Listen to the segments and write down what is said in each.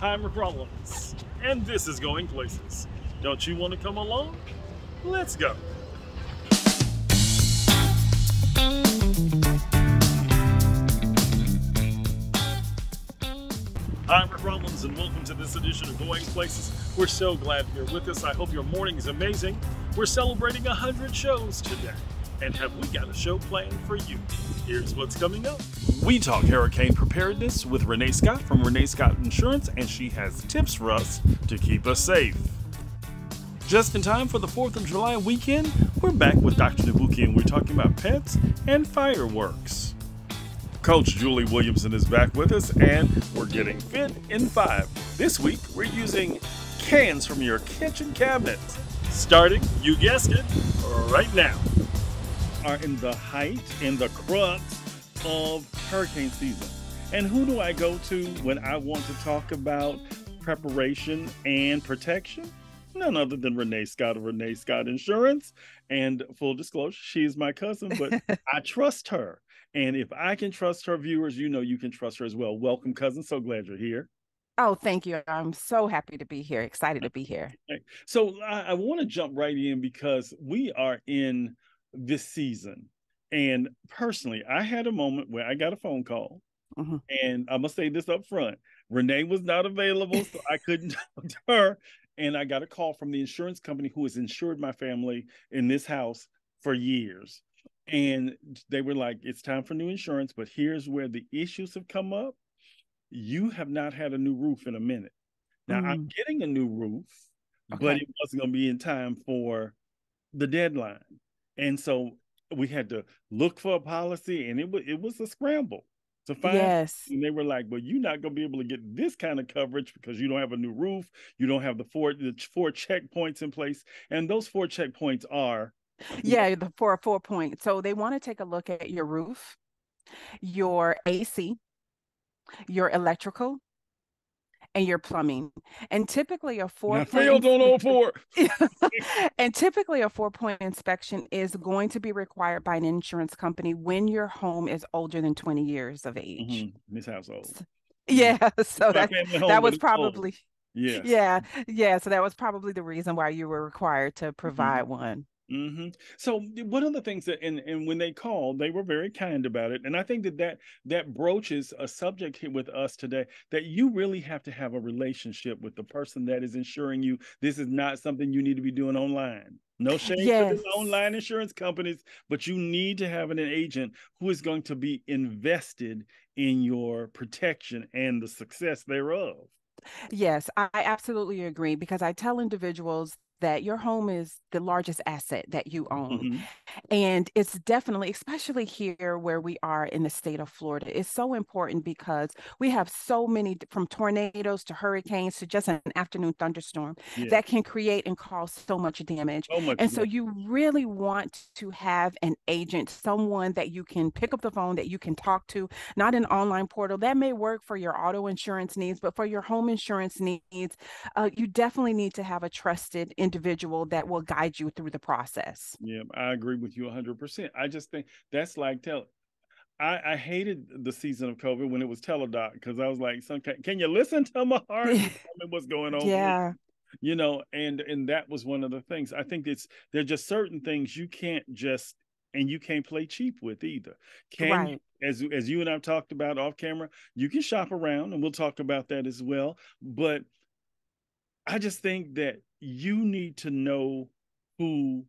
I'm Ricc Rollins, and this is Going Places. Don't you want to come along? Let's go. I'm Ricc Rollins, and welcome to this edition of Going Places. We're so glad you're with us. I hope your morning is amazing. We're celebrating 100 shows today. And have we got a show planned for you? Here's what's coming up. We talk hurricane preparedness with Renee Scott from Renee Scott Insurance, and she has tips for us to keep us safe. Just in time for the 4th of July weekend, we're back with Dr. Nabuki, and we're talking about pets and fireworks. Coach Julie Williamson is back with us, and we're getting fit in 5. This week, we're using cans from your kitchen cabinets. Starting, you guessed it, right now. Are in the height and the crux of hurricane season. And who do I go to when I want to talk about preparation and protection? None other than Renee Scott of Renee Scott Insurance. And full disclosure, she's my cousin, but I trust her. And if I can trust her viewers, you know you can trust her as well. Welcome, cousin. So glad you're here. Oh, thank you. I'm so happy to be here. Excited to be here. So I want to jump right in because we are in this season. And personally, I had a moment where I got a phone call, and I'm going to say this up front. Renee was not available, so I couldn't talk to her. And I got a call from the insurance company who has insured my family in this house for years. And they were like, it's time for new insurance, but here's where the issues have come up. You have not had a new roof in a minute. Now, I'm getting a new roof, but it wasn't going to be in time for the deadline. And so we had to look for a policy, and it was a scramble to find. Yes. And they were like, well, you're not going to be able to get this kind of coverage because you don't have a new roof. You don't have the four checkpoints in place. And those 4 checkpoints are. Yeah, the 4 points. So they want to take a look at your roof, your AC, your electrical, and your plumbing. And typically a 4 failed on all 4. And typically a 4-point inspection is going to be required by an insurance company when your home is older than 20 years of age. This household. Yeah, so that was probably yes. Yeah. So that was probably the reason why you were required to provide one. So one of the things that, and when they called, they were very kind about it. And I think that broaches a subject here with us today, that you really have to have a relationship with the person that is insuring you. This is not something you need to be doing online. No shame to the online insurance companies, but you need to have an agent who is going to be invested in your protection and the success thereof. Yes, I absolutely agree, because I tell individuals that your home is the largest asset that you own. And it's definitely, especially here where we are in the state of Florida, it's so important because we have so many, from tornadoes to hurricanes to just an afternoon thunderstorm, that can create and cause so much damage. So you really want to have an agent, someone that you can pick up the phone, that you can talk to, not an online portal. That may work for your auto insurance needs, but for your home insurance needs, you definitely need to have a trusted individual that will guide you through the process. Yeah, I agree with you 100%. I just think that's like I hated the season of COVID when it was teledoc, because I was like, can you listen to my heart and tell me what's going on? Yeah. You know, and that was one of the things. I think there's just certain things you can't just, and you can't play cheap with either. You, as you and I've talked about off camera, you can shop around, and we'll talk about that as well. But I just think that you need to know who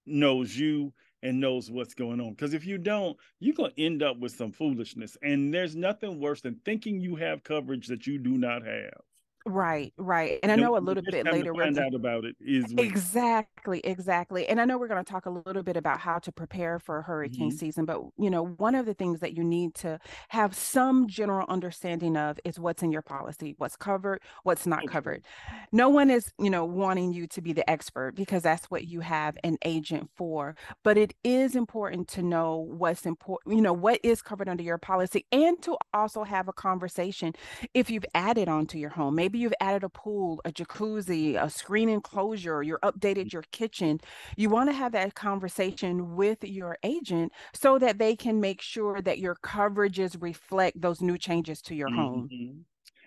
knows you and knows what's going on. Because if you don't, you're going to end up with some foolishness. And there's nothing worse than thinking you have coverage that you do not have. Right. And I know a little bit later we're going to find out about it is exactly. And I know we're going to talk a little bit about how to prepare for hurricane season, but one of the things that you need to have some general understanding of is what's in your policy, what's covered, what's not covered. No one is, wanting you to be the expert, because that's what you have an agent for. But it is important to know what's important, what is covered under your policy, and to also have a conversation if you've added onto your home. Maybe you've added a pool, a jacuzzi, a screen enclosure, you're updated your kitchen. You want to have that conversation with your agent so that they can make sure that your coverages reflect those new changes to your home.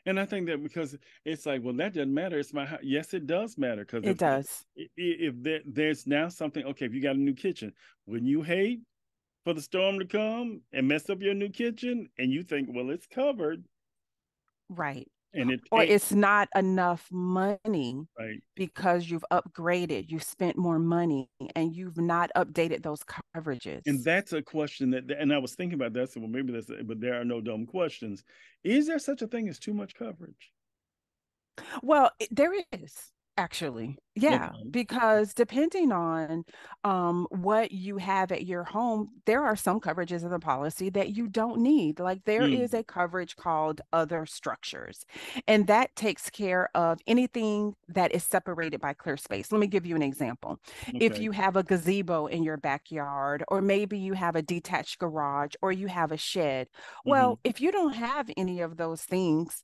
And I think that because it's like, well, that doesn't matter. It's my house. Yes, it does matter because It does. if there's now something, okay, if you got a new kitchen, wouldn't you hate for the storm to come and mess up your new kitchen? And you think, well, it's covered, Right. and it Or ain't, it's not enough money right? because you've upgraded, you've spent more money, and you've not updated those And coverages. that's a question and I was thinking about that. So, well, maybe but there are no dumb questions. Is there such a thing as too much coverage? Well, there is actually. Yeah, Okay. because depending on what you have at your home, there are some coverages in the policy that you don't need. Like there is Mm, a coverage called other structures, and that takes care of anything that is separated by clear space. Let me give you an example. If okay. you have a gazebo in your backyard, or maybe you have a detached garage, or you have a shed, Hmm. well, if you don't have any of those things,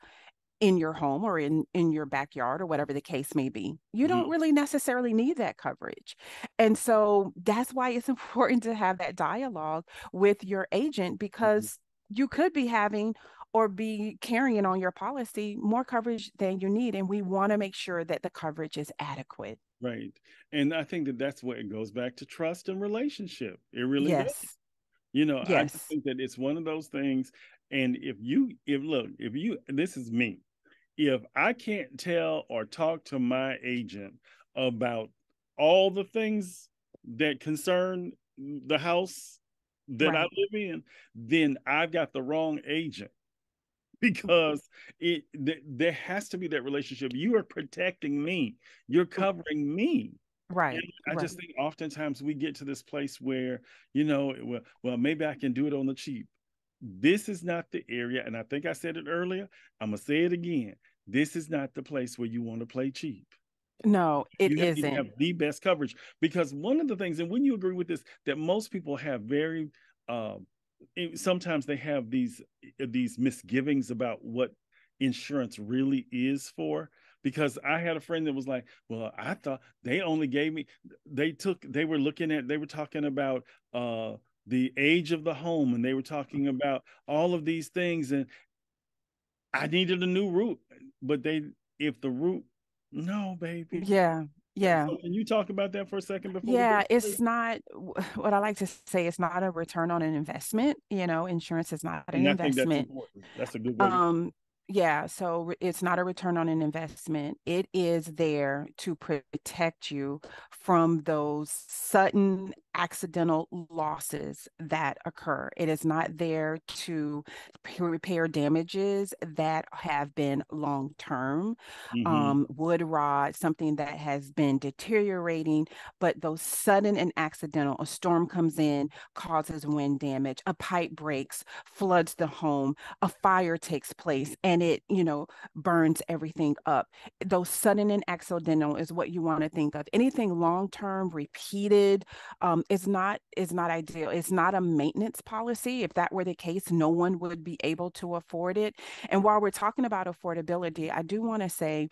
in your home or in your backyard or whatever the case may be, you don't Hmm. really necessarily need that coverage. And so that's why it's important to have that dialogue with your agent, Hmm. because you could be having or be carrying on your policy more coverage than you need, and we want to make sure that the coverage is adequate. Right. And I think that that's what it goes back to trust and relationship. It really does. Yes. I just Yes. think that it's one of those things. And if you, this is me, if I can't tell or talk to my agent about all the things that concern the house that I Right. live in, then I've got the wrong agent because there has to be that relationship. You are protecting me, you're covering me. And Right. I Right. just think oftentimes we get to this place where, well, maybe I can do it on the cheap. This is not the area. And I think I said it earlier. I'm going to say it again. This is not the place where you want to play cheap. No, it Need to have isn't. the best coverage because one of the things, and when you agree with this, that most people have very, sometimes they have these misgivings about what insurance really is for. Because I had a friend that was like, "Well, I thought they only gave me, they were talking about the age of the home, and they were talking about all of these things, and I needed a new roof, but if the roof, no, baby." Yeah. Yeah. So can you talk about that for a second before we go Yeah, further? it's not what I like to say, it's not a return on an investment. Insurance is not an And I think that's investment. important. That's a good way to. Um, yeah, so it's not a return on an investment. It is there to protect you from those sudden accidental losses that occur. It is not there to repair damages that have been long term. Hmm. Wood rot, something that has been deteriorating, but those sudden and accidental, a storm comes in, causes wind damage, a pipe breaks, floods the home, a fire takes place, and it, burns everything up. Those sudden and accidental is what you want to think of. Anything long term, repeated, is not ideal. It's not a maintenance policy. If that were the case, no one would be able to afford it. And while we're talking about affordability, I do want to say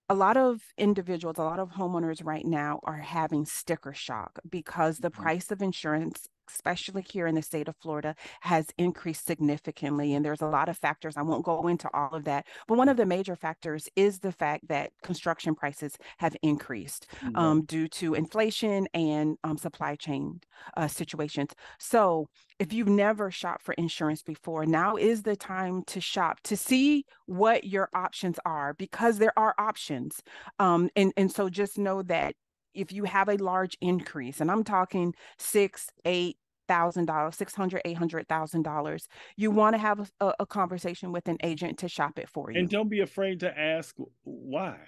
a lot of individuals, a lot of homeowners right now are having sticker shock because the price of insurance, especially here in the state of Florida, has increased significantly. And there's a lot of factors. I won't go into all of that. But one of the major factors is the fact that construction prices have increased Right. due to inflation and supply chain situations. So if you've never shopped for insurance before, now is the time to shop to see what your options are, because there are options. And so just know that if you have a large increase, and I'm talking six, $8,000, 600, $800,000, you want to have a conversation with an agent to shop it for And you. don't be afraid to ask why.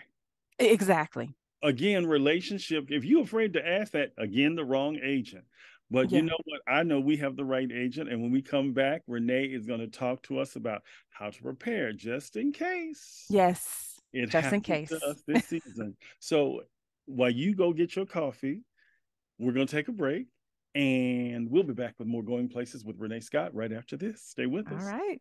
Exactly. Again, relationship. If you're afraid to ask that, again, the wrong agent. But you Yeah. know what? I know we have the right agent. And when we come back, Renee is going to talk to us about how to prepare just in case Yes. it Just in happens to case. us this season. So while you go get your coffee, we're going to take a break and we'll be back with more Going Places with Renee Scott right after this. Stay with All us. right.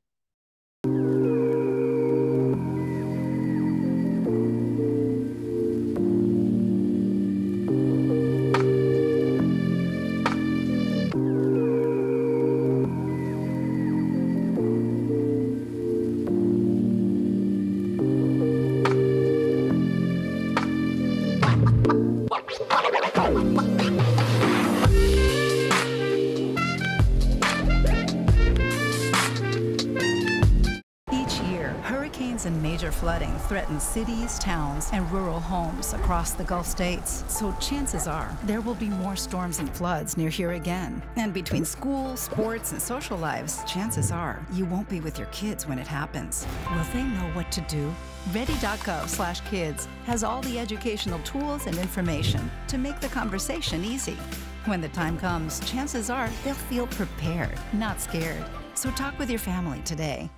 floods and major flooding threaten cities, towns, and rural homes across the Gulf states. So chances are there will be more storms and floods near here again. And between school, sports, and social lives, chances are you won't be with your kids when it happens. Will they know what to do? Ready.gov/kids has all the educational tools and information to make the conversation easy. When the time comes, chances are they'll feel prepared, not scared. So talk with your family today.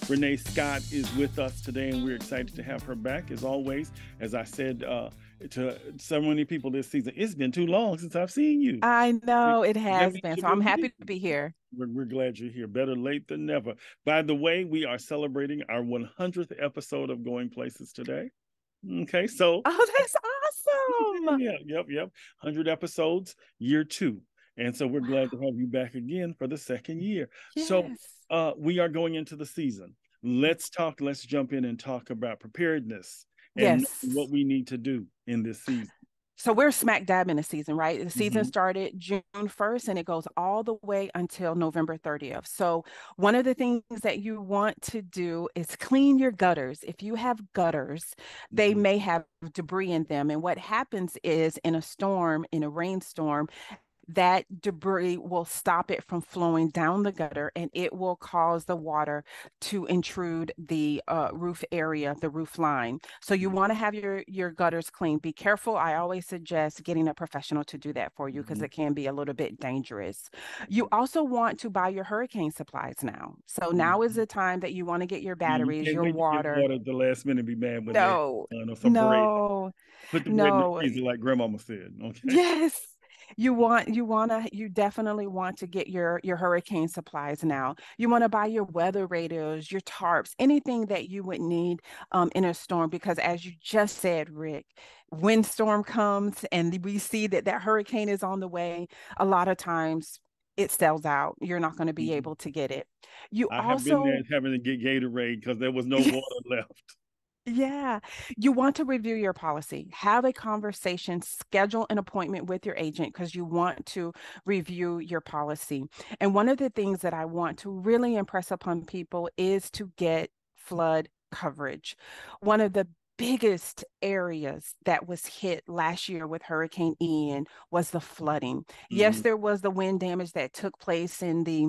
Renee Scott is with us today, and we're excited to have her back. As always, as I said to so many people this season, it's been too long since I've seen you. I know it has That been. means So you've I'm been happy busy. to be here. We're glad you're here. Better late than never. By the way, we are celebrating our 100th episode of Going Places today. Okay, so Oh, that's awesome. yep. 100 episodes, year 2. And so we're glad to Wow. have you back again for the second year. So Yes. we are going into the season. Let's jump in and talk about preparedness and Yes. what we need to do in this season. So we're smack dab in the season, right? The season Mm-hmm. started June 1st and it goes all the way until November 30th. So one of the things that you want to do is clean your gutters. If you have gutters, they Mm-hmm. may have debris in them. And what happens is in a storm, in a rainstorm, that debris will stop it from flowing down the gutter and it will cause the water to intrude the roof area, the roof line. So you want to have your gutters clean. Be careful. I always suggest getting a professional to do that for you because Mm-hmm. it can be a little bit dangerous. You also want to buy your hurricane supplies now. So now is Mm-hmm. the time that you want to get your Yeah, you batteries, can't your wait to get water. water at the last minute and be mad when they No, or some bread. no, Put the bread in the no. freezer like grandmama said. Okay. Yes. You definitely want to get your hurricane supplies now. You want to buy your weather radios, your tarps, anything that you would need in a storm because as you just said, Rick, windstorm comes and we see that hurricane is on the way, a lot of times it sells out. You're not going to be Mhm. able to get it. You I have been there also having to get Gatorade because there was no water left. Yeah, you want to review your policy, have a conversation, schedule an appointment with your agent because you want to review your policy. And one of the things that I want to really impress upon people is to get flood coverage. One of the biggest areas that was hit last year with Hurricane Ian was the flooding. Yes, Mm-hmm. there was the wind damage that took place in the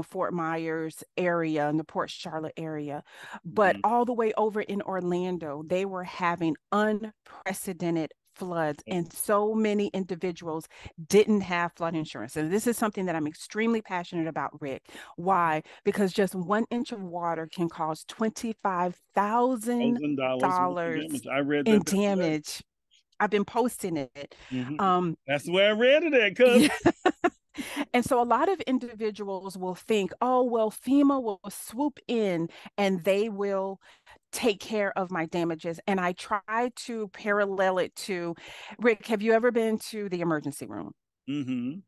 Fort Myers area and the Port Charlotte area. But Mm-hmm. all the way over in Orlando, they were having unprecedented floods, and so many individuals didn't have flood insurance. And this is something that I'm extremely passionate about, Rick. Why? Because just 1 inch of water can cause $1,000 worth of $25,000 damage. I read in that the other day. damage. I've been posting it. Mm-hmm. Um, That's where I read it at, yeah. cousin. And so a lot of individuals will think, oh, well, FEMA will swoop in and they will take care of my damages. And I try to parallel it to, Rick, have you ever been to the emergency room? Mm-hmm.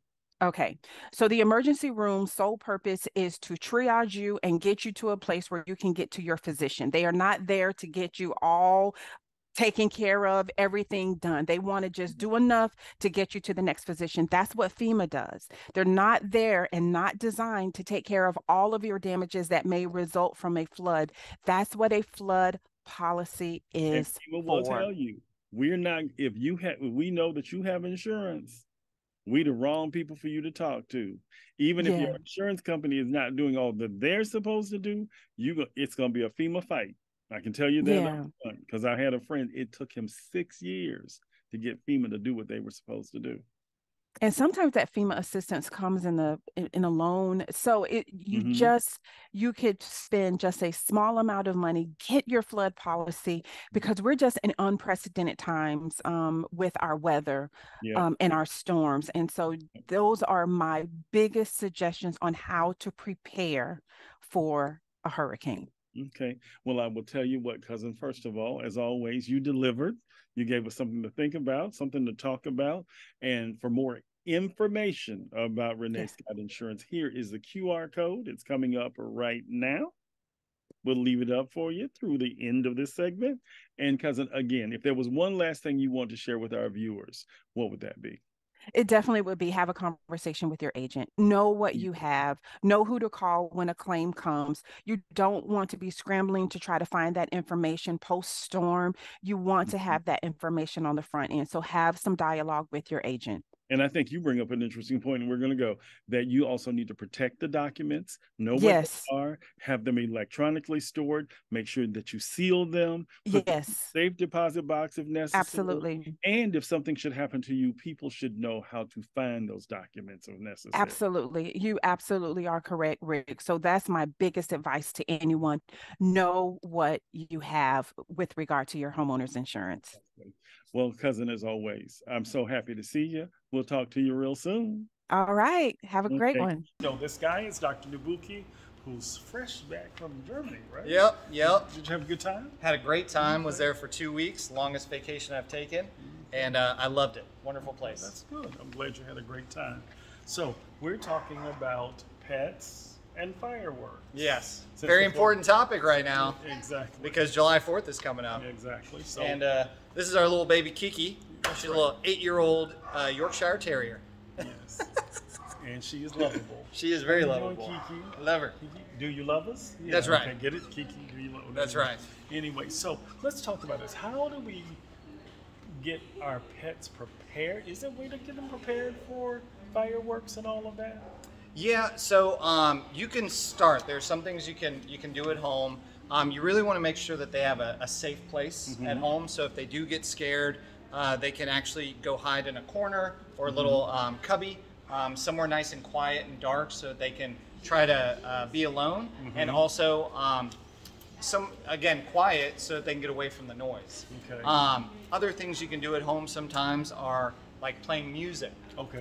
Okay. So the emergency room sole purpose is to triage you and get you to a place where you can get to your physician. They are not there to get you all taken care of, everything done. They want to just do enough to get you to the next physician. That's what FEMA does. They're not there and not designed to take care of all of your damages that may result from a flood. That's what a flood policy And is people will for. tell you, we're not, if we know that you have insurance, we the wrong people for you to talk to. Even if your Yeah. insurance company is not doing all that they're supposed to do, it's going to be a FEMA fight. I can tell you that Yeah. because I had a friend. It took him 6 years to get FEMA to do what they were supposed to do. And sometimes that FEMA assistance comes in a loan. So Mm-hmm. you could spend just a small amount of money, get your flood policy, because we're just in unprecedented times with our weather Yep. and our storms. And so those are my biggest suggestions on how to prepare for a hurricane. Okay. Well, I will tell you what, cousin. First of all, as always, you delivered. You gave us something to think about, something to talk about. And for more information about Renee Yeah. Scott Insurance, here is the QR code. It's coming up right now. We'll leave it up for you through the end of this segment. And cousin, again, if there was one last thing you want to share with our viewers, what would that be? It definitely would be have a conversation with your agent. Know what you have, know who to call when a claim comes. You don't want to be scrambling to try to find that information post storm. You want to Mhm. have that information on the front end. So have some dialogue with your agent. And I think you bring up an interesting point, and we're going to go that you also need to protect the documents, know what Yes. they are, have them electronically stored, make sure that you seal them, put them in Yes. a safe deposit box if necessary. Absolutely. And if something should happen to you, people should know how to find those documents if necessary. Absolutely. You absolutely are correct, Rick. So that's my biggest advice to anyone. Know what you have with regard to your homeowner's insurance. Well, cousin, as always, I'm so happy to see you. We'll talk to you real soon. All right. Have a great Okay. one. So this guy is Dr. Nabuki, who's fresh back from Germany, right? Yep. Did you have a good time? Had a great time. Was there for 2 weeks, longest vacation I've taken, and I loved it. Wonderful place. That's good. I'm glad you had a great time. So we're talking about pets and fireworks. Yes. Since Very the important topic right now Exactly. because July 4th is coming up. Exactly. So And this is our little baby Kiki. She's a little 8-year-old Yorkshire Terrier. yes. And she is lovable. She is very How you lovable. doing, Kiki? I love her. Kiki, do you love us? Yeah, That's right. Okay, get it? Kiki, do you love us? That's right. Anyway, so let's talk about this. How do we get our pets prepared? Is there a way to get them prepared for fireworks and all of that? Yeah, so you can start. There's some things you can do at home. You really want to make sure that they have a safe place at home. So if they do get scared, they can actually go hide in a corner or a little cubby, somewhere nice and quiet and dark, so that they can try to be alone. And also, quiet, so that they can get away from the noise. Okay. Other things you can do at home sometimes are like playing music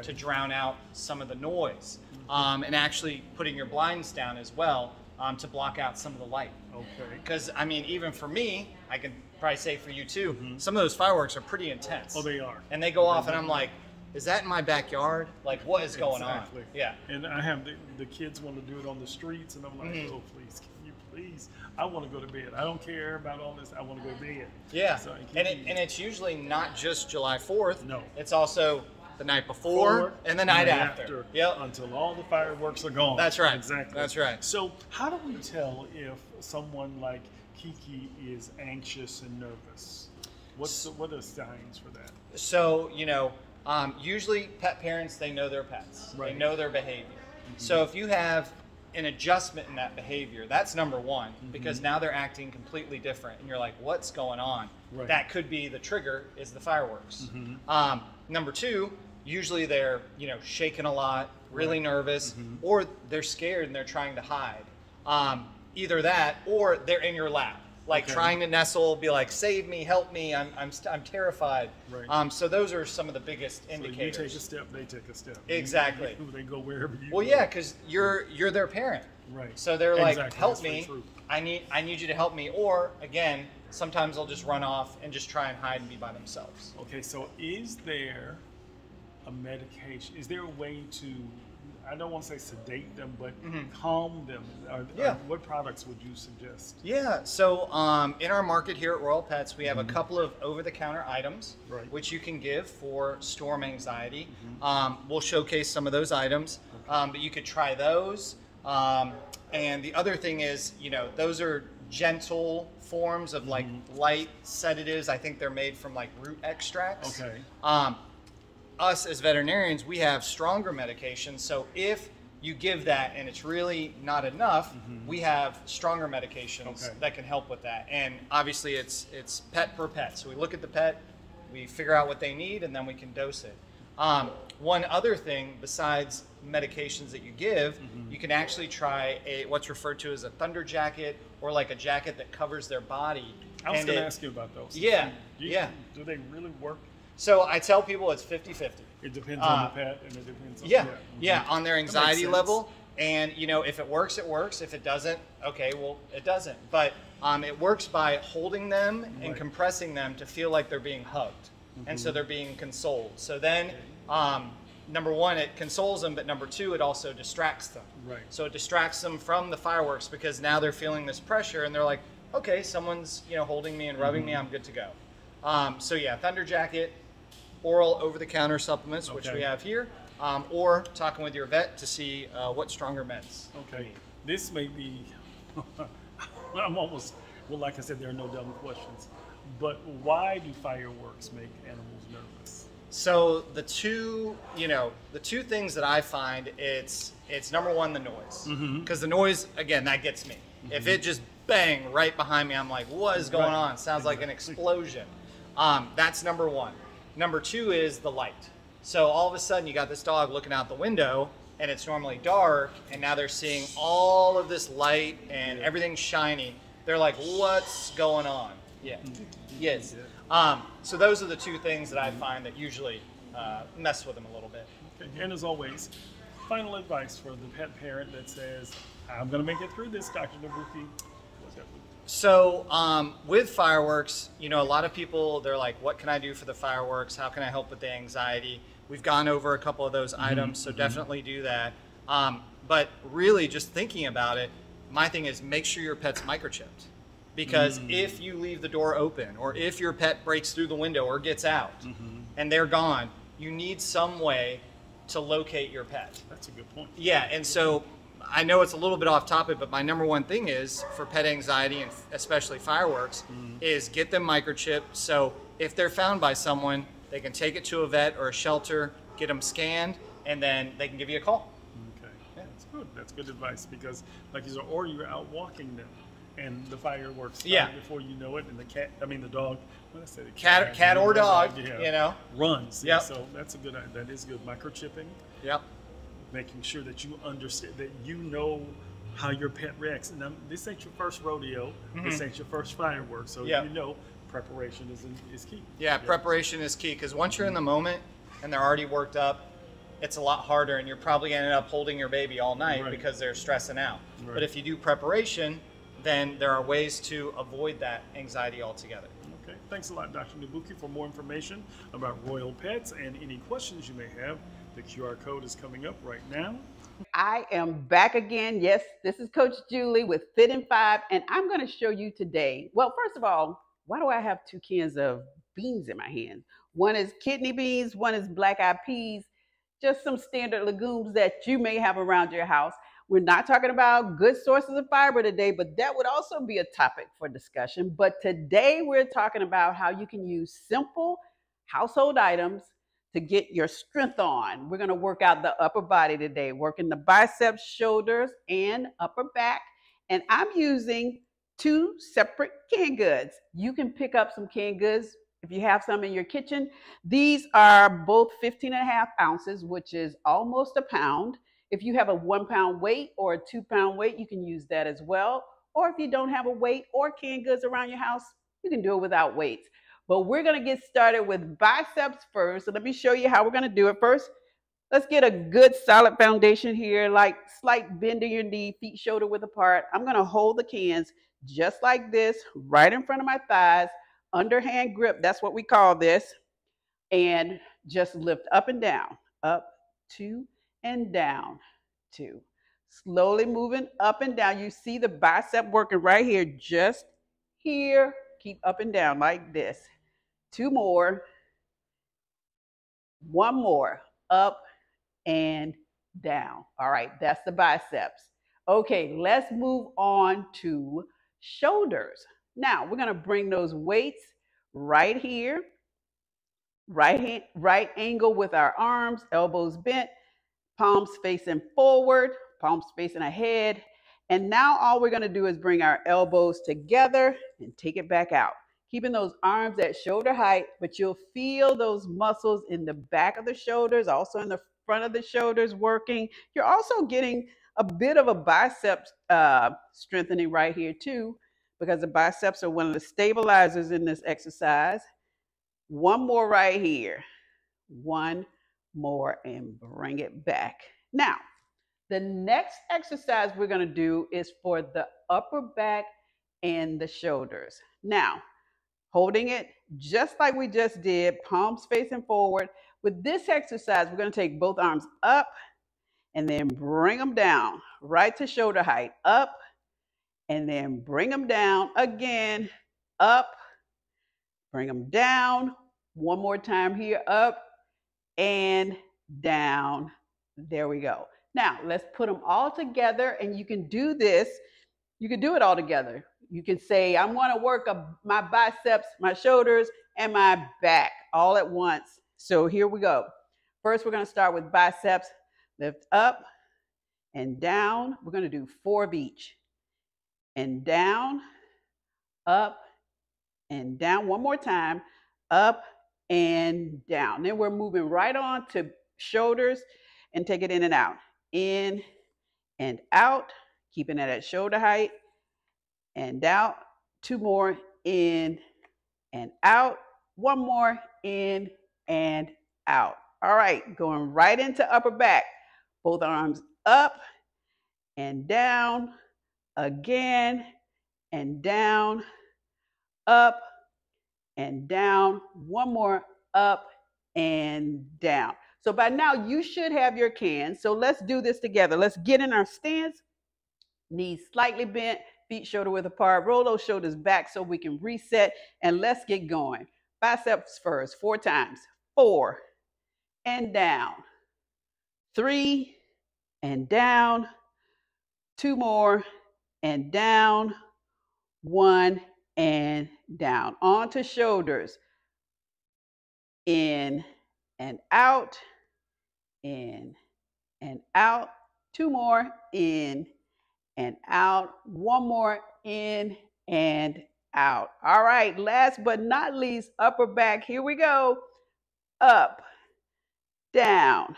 to drown out some of the noise, and actually putting your blinds down as well to block out some of the light. Okay. Because, I mean, even for me, I can probably say for you too, some of those fireworks are pretty intense. Oh, they are. And they go off and I'm like, is that in my backyard? Like, what is going Exactly. on? Yeah. And I have the kids want to do it on the streets, and I'm like, oh, please, can you please? I want to go to bed. I don't care about all this. I want to go to bed. Yeah. So, And it's usually not just July 4th. No. It's also the night before and the night after. Yep. Until all the fireworks are gone. That's right. Exactly. That's right. So how do we tell if someone like Kiki is anxious and nervous? What are signs for that? So, usually pet parents, they know their pets. Right. They know their behavior. So if you have an adjustment in that behavior, that's number one, because now they're acting completely different. And you're like, what's going on? Right. That could be the trigger is the fireworks. Number two, usually they're, shaking a lot, really nervous, or they're scared and they're trying to hide. Either that, or they're in your lap, like trying to nestle, be like, save me, help me, I'm terrified. Right. So those are some of the biggest indicators. So you take a step, they take a step. Exactly. They go wherever you Well, go. yeah, because you're their parent. Right. So they're like, Exactly. help That's very me. true. I need you to help me. Or again, sometimes they'll just run off and just try and hide and be by themselves. Okay, so is there a medication? Is there a way to, I don't want to say sedate them, but calm them? Or what products would you suggest? Yeah, so in our market here at Royal Pets, we have a couple of over-the-counter items, which you can give for storm anxiety. We'll showcase some of those items, but you could try those. And the other thing is, those are gentle forms of like light sedatives. I think they're made from like root extracts. Okay. Us as veterinarians, we have stronger medications. So if you give that and it's really not enough, we have stronger medications that can help with that. And obviously it's pet per pet. So we look at the pet, we figure out what they need, and then we can dose it. One other thing besides medications that you give, you can actually try what's referred to as a thunder jacket, or like a jacket that covers their body. I was going to ask you about those. Yeah, Do they really work? So I tell people it's 50-50. It depends on the pet, and it depends on on their anxiety level. And if it works, it works. If it doesn't, okay, well, it doesn't. But it works by holding them and compressing them to feel like they're being hugged, and so they're being consoled. So then, number one, it consoles them, but number two, it also distracts them. Right. So it distracts them from the fireworks because now they're feeling this pressure, and they're like, okay, someone's holding me and rubbing me, I'm good to go. So yeah, thunder jacket, oral over-the-counter supplements, which we have here, or talking with your vet to see what stronger meds. Okay, this may be, I'm almost, well, like I said, there are no dumb questions, but why do fireworks make animals nervous? So the two things that I find, it's number one, the noise, because the noise, again, that gets me. If it just bang right behind me, I'm like, what is going on? Sounds like an explosion. That's number one. Number two is the light. So all of a sudden you got this dog looking out the window and it's normally dark, and now they're seeing all of this light and everything's shiny. They're like, what's going on? Yeah. Yes. So those are the two things that I find that usually mess with them a little bit. Okay. And as always, final advice for the pet parent that says, I'm going to make it through this, Dr. Nabuki. What's that? So with fireworks, a lot of people, they're like, what can I do for the fireworks? How can I help with the anxiety? We've gone over a couple of those items, so definitely do that. But really just thinking about it, my thing is make sure your pet's microchipped. Because if you leave the door open, or if your pet breaks through the window or gets out and they're gone, you need some way to locate your pet. That's a good point. Yeah, and so I know it's a little bit off topic, but my number one thing is for pet anxiety, and especially fireworks, is get them microchipped. So if they're found by someone, they can take it to a vet or a shelter, get them scanned, and then they can give you a call. Okay, that's good. That's good advice, because like you said, or you're out walking them and the fireworks start before you know it, and the dog, what did I say? The cat or dog, runs. Yep. So that's a good, that is good. Microchipping. Yep. Making sure that you understand, that you know how your pet reacts. And this ain't your first rodeo. This ain't your first fireworks. So you know preparation is key. Yeah, preparation is key, because once you're in the moment and they're already worked up, it's a lot harder, and you're probably ended up holding your baby all night because they're stressing out. But if you do preparation, then there are ways to avoid that anxiety altogether. Okay, thanks a lot, Dr. Nabuki. For more information about Royal Pets and any questions you may have, the QR code is coming up right now. I am back again. Yes, this is Coach Julie with Fit in 5, and I'm going to show you today. Well, first of all, why do I have 2 cans of beans in my hand? One is kidney beans, one is black-eyed peas, just some standard legumes that you may have around your house. We're not talking about good sources of fiber today, but that would also be a topic for discussion. But today we're talking about how you can use simple household items to get your strength on. We're going to work out the upper body today, working the biceps, shoulders, and upper back. And I'm using 2 separate canned goods. You can pick up some canned goods if you have some in your kitchen. These are both 15.5 ounces, which is almost a pound. If you have a 1 pound weight or a 2 pound weight, you can use that as well. Or if you don't have a weight or canned goods around your house, you can do it without weights. But we're going to get started with biceps first. So let me show you how we're going to do it. First, let's get a good solid foundation here, like slight bend in your knee, feet shoulder width apart. I'm going to hold the cans just like this, right in front of my thighs, underhand grip. That's what we call this. And just lift up and down, up, 2, and down, 2. Slowly moving up and down. You see the bicep working right here, just here. Keep up and down like this. 2 more. 1 more. Up and down. All right, that's the biceps. Okay, let's move on to shoulders. Now, we're going to bring those weights right here. Right angle with our arms, elbows bent, palms facing forward, palms facing ahead. And now all we're going to do is bring our elbows together and take it back out, keeping those arms at shoulder height, but you'll feel those muscles in the back of the shoulders, also in the front of the shoulders working. You're also getting a bit of a biceps strengthening right here too, because the biceps are one of the stabilizers in this exercise. 1 more right here. 1 more, and bring it back. Now, the next exercise we're going to do is for the upper back and the shoulders. Now, holding it just like we just did, palms facing forward. With this exercise, we're going to take both arms up and then bring them down right to shoulder height. Up and then bring them down again. Up, bring them down. One more time here, up and down. There we go. Now let's put them all together, and you can do this. You can do it all together. You can say, I want to work my biceps, my shoulders, and my back all at once. So here we go. First, we're going to start with biceps. Lift up and down. We're going to do 4 of each. And down, up and down. One more time. Up and down. Then we're moving right on to shoulders and take it in and out. In and out. Keeping it at shoulder height. And out. 2 more. In and out. 1 more. In and out. All right. Going right into upper back. Both arms up and down. Again and down. Up and down. 1 more. Up and down. So by now you should have your cans. So let's do this together. Let's get in our stance. Knees slightly bent, feet shoulder width apart. Roll those shoulders back so we can reset, and let's get going. Biceps first, 4 times. 4 and down. 3 and down. 2 more and down. 1 and down. On to shoulders. In and out. In and out. 2 more. In and out. 1 more. In and out. All right. Last but not least, upper back. Here we go. Up, down,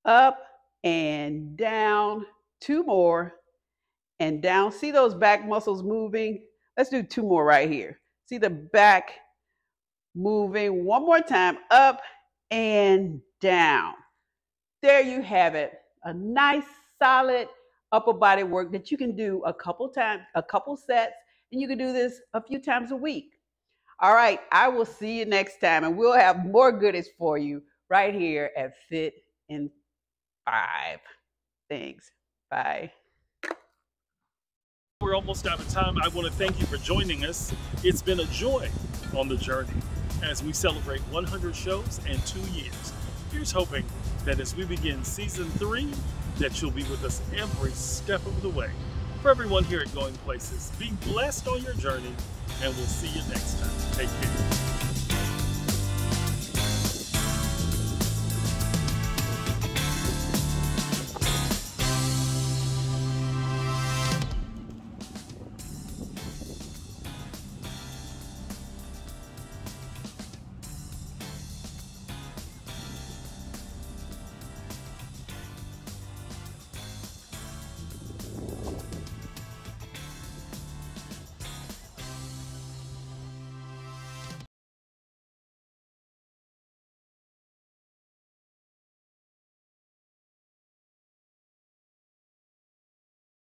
up and down. 2 more and down. See those back muscles moving? Let's do 2 more right here. See the back moving. 1 more time. Up and down. There you have it. A nice, solid upper body work that you can do a couple times, a couple sets, and you can do this a few times a week. All right, I will see you next time, and we'll have more goodies for you right here at Fit in 5. Thanks. Bye. We're almost out of time. I want to thank you for joining us. It's been a joy on the journey as we celebrate 100 shows and 2 years. Here's hoping that as we begin season 3, that you'll be with us every step of the way. For everyone here at Going Places, be blessed on your journey, and we'll see you next time. Take care.